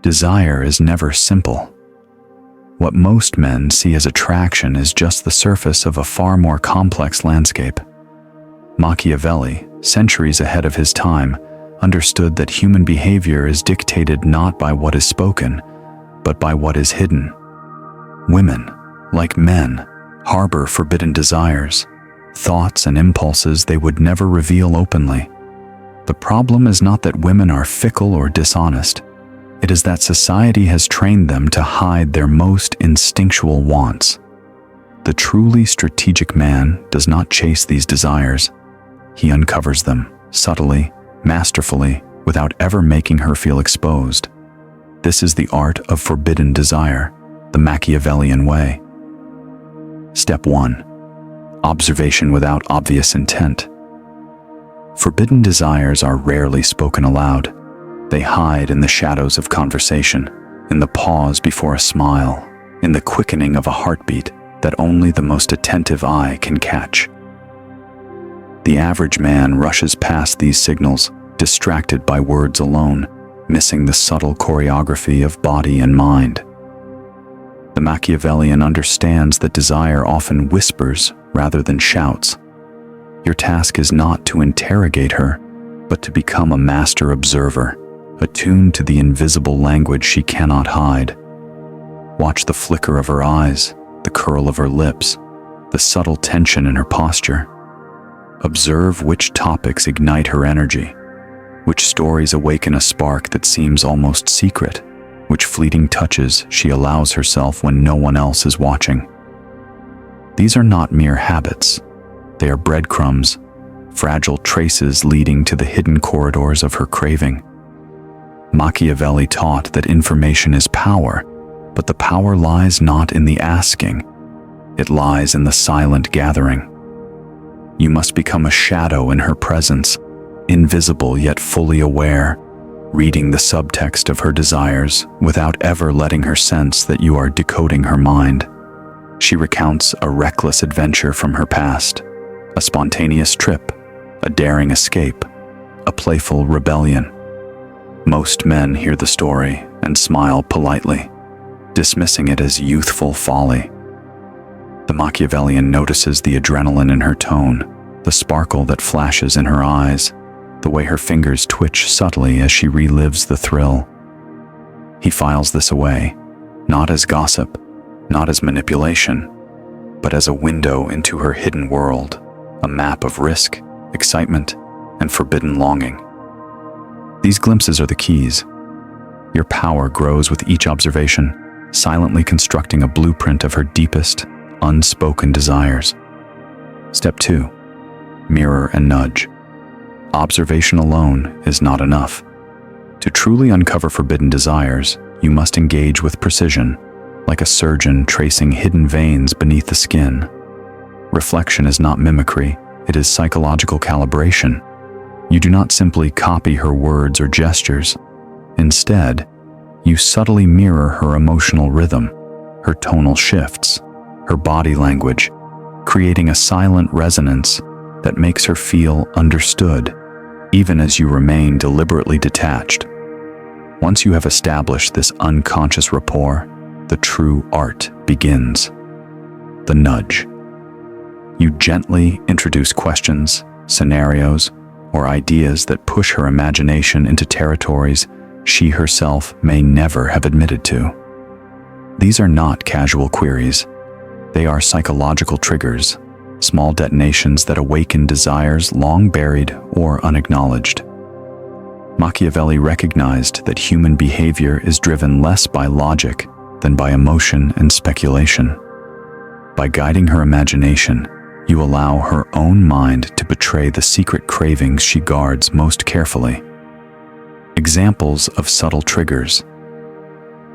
Desire is never simple. What most men see as attraction is just the surface of a far more complex landscape. Machiavelli, centuries ahead of his time, understood that human behavior is dictated not by what is spoken, but by what is hidden. Women, like men, harbor forbidden desires, thoughts and impulses they would never reveal openly. The problem is not that women are fickle or dishonest. It is that society has trained them to hide their most instinctual wants. The truly strategic man does not chase these desires. He uncovers them, subtly, masterfully, without ever making her feel exposed. This is the art of forbidden desire, the Machiavellian way. Step 1. Observation without obvious intent. Forbidden desires are rarely spoken aloud. They hide in the shadows of conversation, in the pause before a smile, in the quickening of a heartbeat that only the most attentive eye can catch. The average man rushes past these signals, distracted by words alone, missing the subtle choreography of body and mind. The Machiavellian understands that desire often whispers rather than shouts. Your task is not to interrogate her, but to become a master observer, attuned to the invisible language she cannot hide. Watch the flicker of her eyes, the curl of her lips, the subtle tension in her posture. Observe which topics ignite her energy, which stories awaken a spark that seems almost secret, which fleeting touches she allows herself when no one else is watching. These are not mere habits. They are breadcrumbs, fragile traces leading to the hidden corridors of her craving. Machiavelli taught that information is power, but the power lies not in the asking. It lies in the silent gathering. You must become a shadow in her presence, invisible yet fully aware, reading the subtext of her desires without ever letting her sense that you are decoding her mind. She recounts a reckless adventure from her past, a spontaneous trip, a daring escape, a playful rebellion. Most men hear the story and smile politely, dismissing it as youthful folly. The Machiavellian notices the adrenaline in her tone, the sparkle that flashes in her eyes, the way her fingers twitch subtly as she relives the thrill. He files this away, not as gossip, not as manipulation, but as a window into her hidden world, a map of risk, excitement, and forbidden longing. These glimpses are the keys. Your power grows with each observation, silently constructing a blueprint of her deepest, unspoken desires. Step 2. Mirror and nudge. Observation alone is not enough. To truly uncover forbidden desires, you must engage with precision, like a surgeon tracing hidden veins beneath the skin. Reflection is not mimicry, it is psychological calibration. You do not simply copy her words or gestures. Instead, you subtly mirror her emotional rhythm, her tonal shifts, her body language, creating a silent resonance that makes her feel understood, even as you remain deliberately detached. Once you have established this unconscious rapport, the true art begins. The nudge. You gently introduce questions, scenarios, or ideas that push her imagination into territories she herself may never have admitted to. These are not casual queries. They are psychological triggers, small detonations that awaken desires long buried or unacknowledged. Machiavelli recognized that human behavior is driven less by logic than by emotion and speculation. By guiding her imagination, you allow her own mind to betray the secret cravings she guards most carefully. Examples of subtle triggers.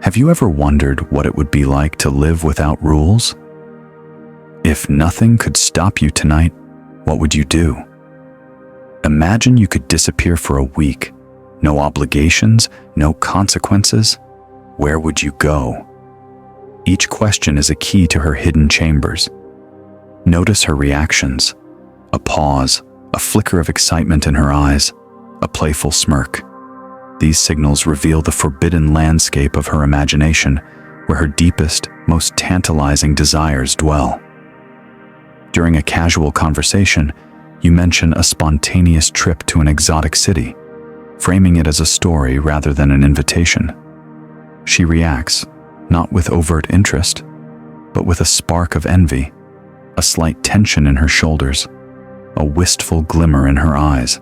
Have you ever wondered what it would be like to live without rules? If nothing could stop you tonight, what would you do? Imagine you could disappear for a week. No obligations, no consequences. Where would you go? Each question is a key to her hidden chambers. Notice her reactions. A pause, a flicker of excitement in her eyes, a playful smirk. These signals reveal the forbidden landscape of her imagination, where her deepest, most tantalizing desires dwell. During a casual conversation, you mention a spontaneous trip to an exotic city, framing it as a story rather than an invitation. She reacts, not with overt interest, but with a spark of envy, a slight tension in her shoulders, a wistful glimmer in her eyes.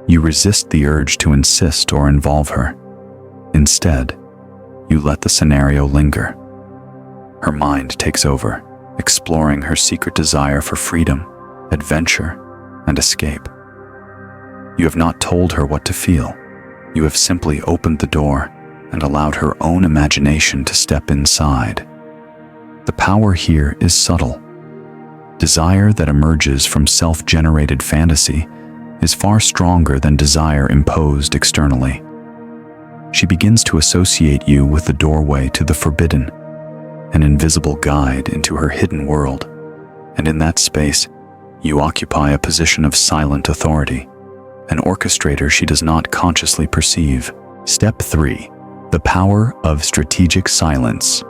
You resist the urge to insist or involve her. Instead, you let the scenario linger. Her mind takes over, exploring her secret desire for freedom, adventure, and escape. You have not told her what to feel. You have simply opened the door and allowed her own imagination to step inside. The power here is subtle. Desire that emerges from self-generated fantasy is far stronger than desire imposed externally. She begins to associate you with the doorway to the forbidden, an invisible guide into her hidden world, and in that space, you occupy a position of silent authority, an orchestrator she does not consciously perceive. Step 3. The power of strategic silence.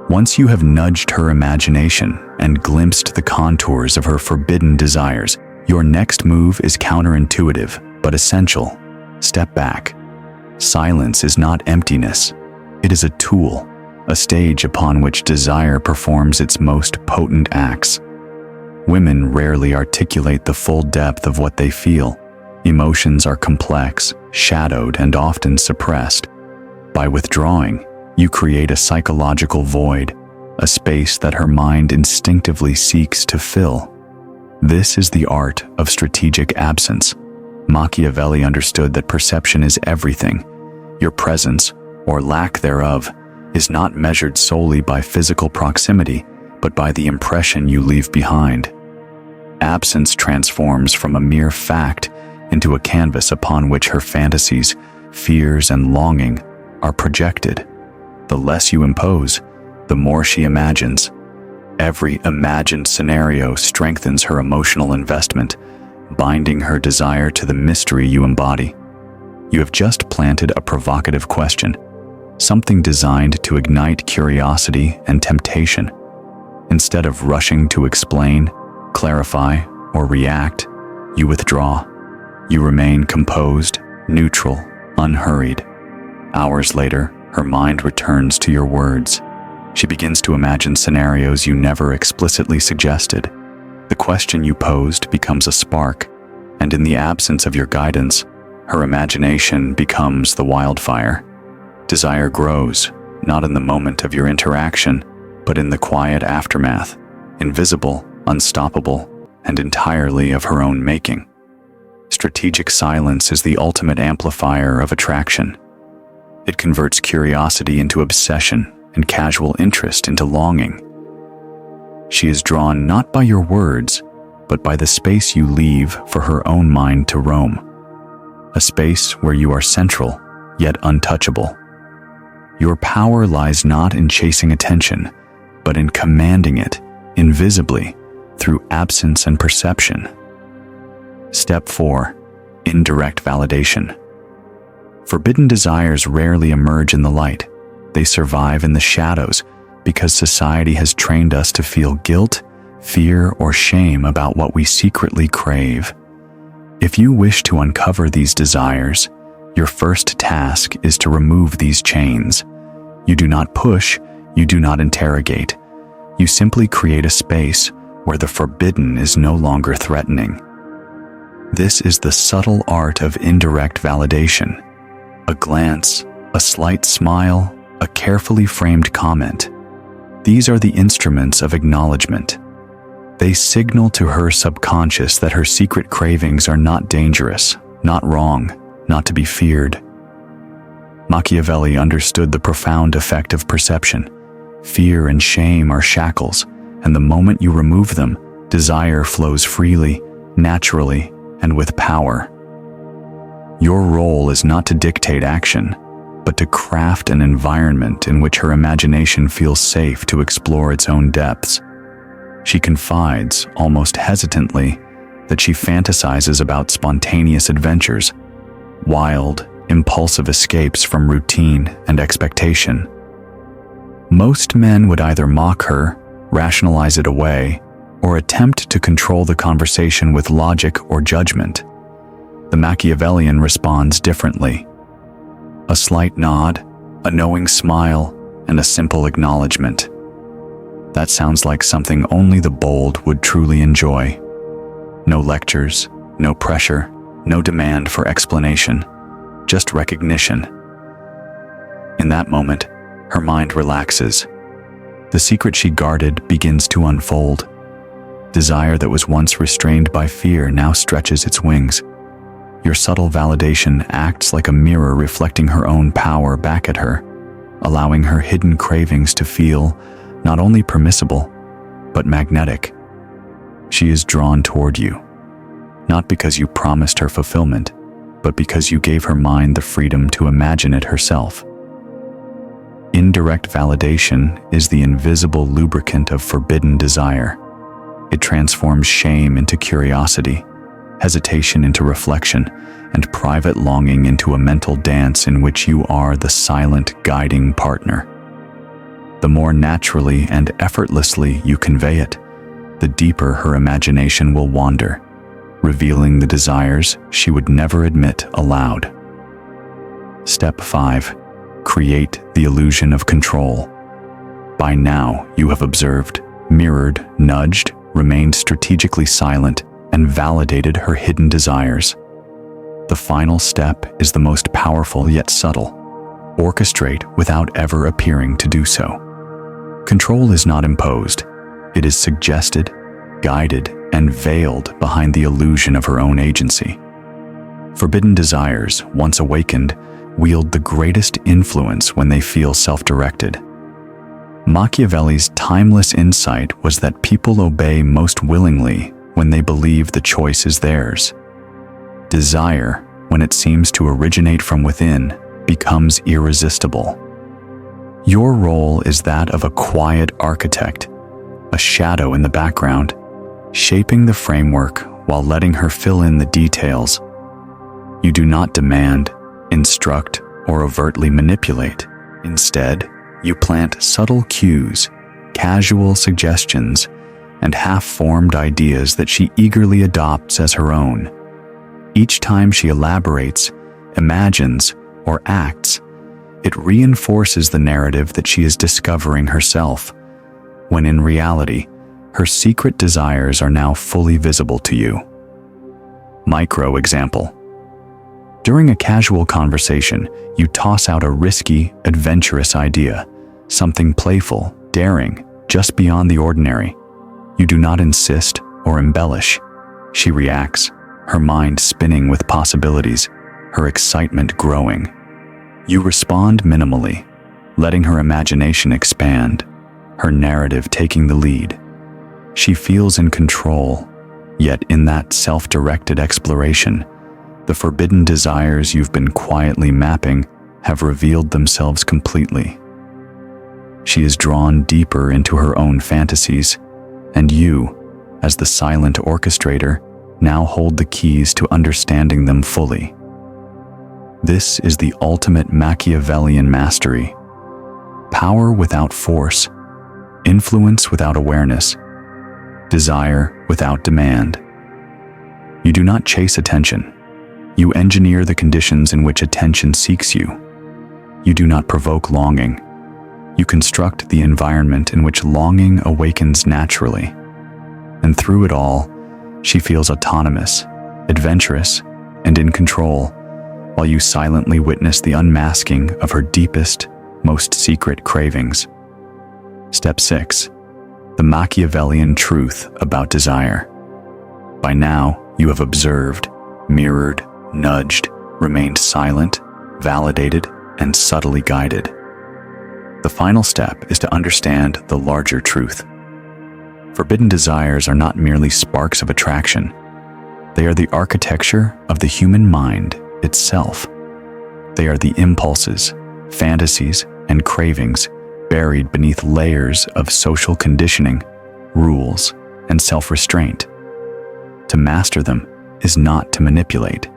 Once you have nudged her imagination and glimpsed the contours of her forbidden desires, your next move is counterintuitive, but essential. Step back. Silence is not emptiness. It is a tool, a stage upon which desire performs its most potent acts. Women rarely articulate the full depth of what they feel. Emotions are complex, shadowed, and often suppressed. By withdrawing, you create a psychological void, a space that her mind instinctively seeks to fill. This is the art of strategic absence. Machiavelli understood that perception is everything. Your presence, or lack thereof, is not measured solely by physical proximity, but by the impression you leave behind. Absence transforms from a mere fact into a canvas upon which her fantasies, fears, and longing are projected. The less you impose, the more she imagines. Every imagined scenario strengthens her emotional investment, binding her desire to the mystery you embody. You have just planted a provocative question, something designed to ignite curiosity and temptation. Instead of rushing to explain, clarify, or react, you withdraw. You remain composed, neutral, unhurried. Hours later, her mind returns to your words. She begins to imagine scenarios you never explicitly suggested. The question you posed becomes a spark, and in the absence of your guidance, her imagination becomes the wildfire. Desire grows, not in the moment of your interaction, but in the quiet aftermath, invisible, unstoppable, and entirely of her own making. Strategic silence is the ultimate amplifier of attraction. It converts curiosity into obsession and casual interest into longing. She is drawn not by your words, but by the space you leave for her own mind to roam. A space where you are central, yet untouchable. Your power lies not in chasing attention, but in commanding it, invisibly, through absence and perception. Step 4. Indirect validation. Forbidden desires rarely emerge in the light. They survive in the shadows because society has trained us to feel guilt, fear, or shame about what we secretly crave. If you wish to uncover these desires, your first task is to remove these chains. You do not push, you do not interrogate. You simply create a space where the forbidden is no longer threatening. This is the subtle art of indirect validation. A glance, a slight smile, a carefully framed comment. These are the instruments of acknowledgement. They signal to her subconscious that her secret cravings are not dangerous, not wrong, not to be feared. Machiavelli understood the profound effect of perception. Fear and shame are shackles, and the moment you remove them, desire flows freely, naturally, and with power. Your role is not to dictate action, but to craft an environment in which her imagination feels safe to explore its own depths. She confides, almost hesitantly, that she fantasizes about spontaneous adventures, wild, impulsive escapes from routine and expectation. Most men would either mock her, rationalize it away, or attempt to control the conversation with logic or judgment. The Machiavellian responds differently. A slight nod, a knowing smile, and a simple acknowledgement. That sounds like something only the bold would truly enjoy. No lectures, no pressure, no demand for explanation, just recognition. In that moment, her mind relaxes. The secret she guarded begins to unfold. Desire that was once restrained by fear now stretches its wings. Your subtle validation acts like a mirror reflecting her own power back at her, allowing her hidden cravings to feel not only permissible, but magnetic. She is drawn toward you, not because you promised her fulfillment, but because you gave her mind the freedom to imagine it herself. Indirect validation is the invisible lubricant of forbidden desire. It transforms shame into curiosity, hesitation into reflection, and private longing into a mental dance in which you are the silent guiding partner. The more naturally and effortlessly you convey it, the deeper her imagination will wander, revealing the desires she would never admit aloud. Step 5. Create the illusion of control. By now, you have observed, mirrored, nudged, remained strategically silent, and validated her hidden desires. The final step is the most powerful yet subtle. Orchestrate without ever appearing to do so. Control is not imposed. It is suggested, guided, and veiled behind the illusion of her own agency. Forbidden desires, once awakened, wield the greatest influence when they feel self-directed. Machiavelli's timeless insight was that people obey most willingly when they believe the choice is theirs. Desire, when it seems to originate from within, becomes irresistible. Your role is that of a quiet architect, a shadow in the background, shaping the framework while letting her fill in the details. You do not demand, instruct, or overtly manipulate. Instead, you plant subtle cues, casual suggestions, and half-formed ideas that she eagerly adopts as her own. Each time she elaborates, imagines, or acts, it reinforces the narrative that she is discovering herself, when in reality, her secret desires are now fully visible to you. Micro example. During a casual conversation, you toss out a risky, adventurous idea, something playful, daring, just beyond the ordinary. You do not insist or embellish. She reacts, her mind spinning with possibilities, her excitement growing. You respond minimally, letting her imagination expand, her narrative taking the lead. She feels in control, yet in that self-directed exploration, the forbidden desires you've been quietly mapping have revealed themselves completely. She is drawn deeper into her own fantasies, and you, as the silent orchestrator, now hold the keys to understanding them fully. This is the ultimate Machiavellian mastery. Power without force, influence without awareness, desire without demand. You do not chase attention. You engineer the conditions in which attention seeks you. You do not provoke longing. You construct the environment in which longing awakens naturally. And through it all, she feels autonomous, adventurous, and in control, while you silently witness the unmasking of her deepest, most secret cravings. Step 6. The Machiavellian truth about desire. By now, you have observed, mirrored, nudged, remained silent, validated, and subtly guided. The final step is to understand the larger truth. Forbidden desires are not merely sparks of attraction. They are the architecture of the human mind itself. They are the impulses, fantasies, and cravings buried beneath layers of social conditioning, rules, and self-restraint. To master them is not to manipulate.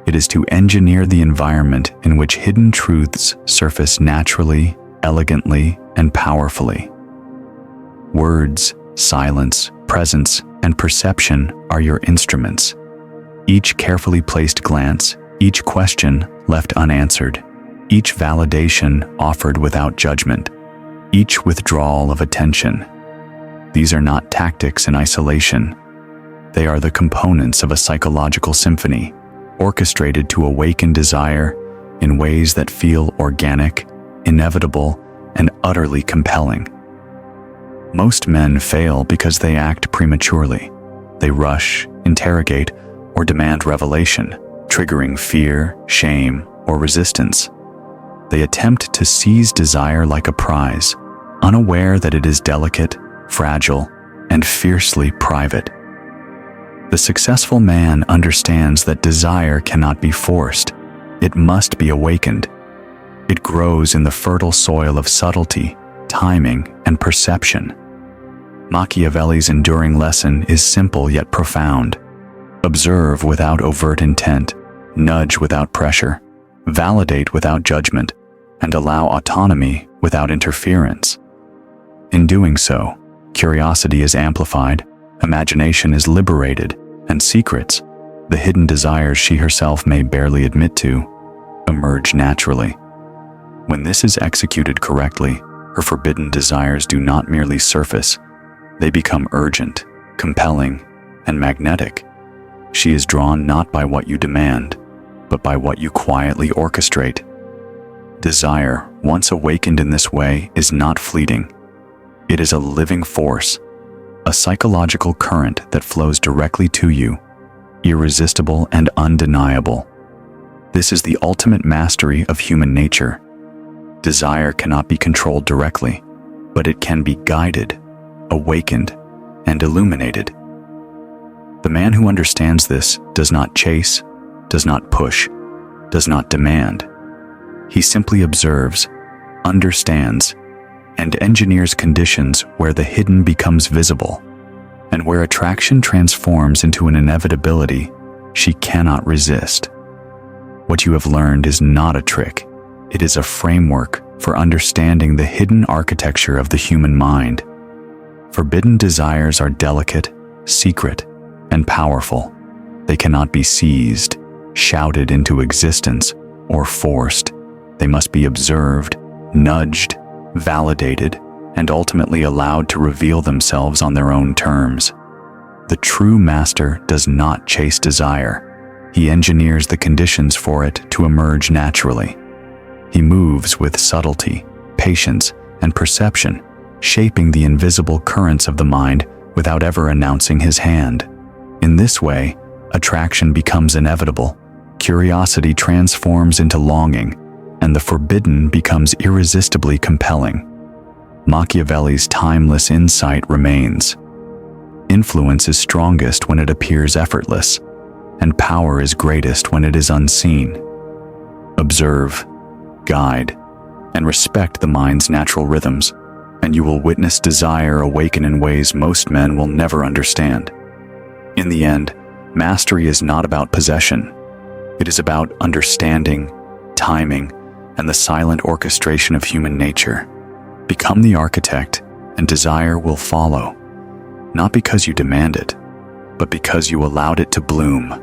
It is to engineer the environment in which hidden truths surface naturally, elegantly, and powerfully. Words, silence, presence, and perception are your instruments. Each carefully placed glance, each question left unanswered, each validation offered without judgment, each withdrawal of attention. These are not tactics in isolation. They are the components of a psychological symphony, orchestrated to awaken desire in ways that feel organic, inevitable, and utterly compelling. Most men fail because they act prematurely. They rush, interrogate, or demand revelation, triggering fear, shame, or resistance. They attempt to seize desire like a prize, unaware that it is delicate, fragile, and fiercely private. The successful man understands that desire cannot be forced. It must be awakened. It grows in the fertile soil of subtlety, timing, and perception. Machiavelli's enduring lesson is simple yet profound. Observe without overt intent, nudge without pressure, validate without judgment, and allow autonomy without interference. In doing so, curiosity is amplified, imagination is liberated, and secrets, the hidden desires she herself may barely admit to, emerge naturally. When this is executed correctly, her forbidden desires do not merely surface, they become urgent, compelling, and magnetic. She is drawn not by what you demand, but by what you quietly orchestrate. Desire, once awakened in this way, is not fleeting. It is a living force, a psychological current that flows directly to you, irresistible and undeniable. This is the ultimate mastery of human nature. Desire cannot be controlled directly, but it can be guided, awakened, and illuminated. The man who understands this does not chase, does not push, does not demand. He simply observes, understands, and engineers conditions where the hidden becomes visible, and where attraction transforms into an inevitability she cannot resist. What you have learned is not a trick. It is a framework for understanding the hidden architecture of the human mind. Forbidden desires are delicate, secret, and powerful. They cannot be seized, shouted into existence, or forced. They must be observed, nudged, validated, and ultimately allowed to reveal themselves on their own terms. The true master does not chase desire. He engineers the conditions for it to emerge naturally. He moves with subtlety, patience, and perception, shaping the invisible currents of the mind without ever announcing his hand. In this way, attraction becomes inevitable, curiosity transforms into longing, and the forbidden becomes irresistibly compelling. Machiavelli's timeless insight remains. Influence is strongest when it appears effortless, and power is greatest when it is unseen. Observe, guide, and respect the mind's natural rhythms, and you will witness desire awaken in ways most men will never understand. In the end, mastery is not about possession. It is about understanding, timing, and the silent orchestration of human nature. Become the architect, and desire will follow, not because you demand it, but because you allowed it to bloom.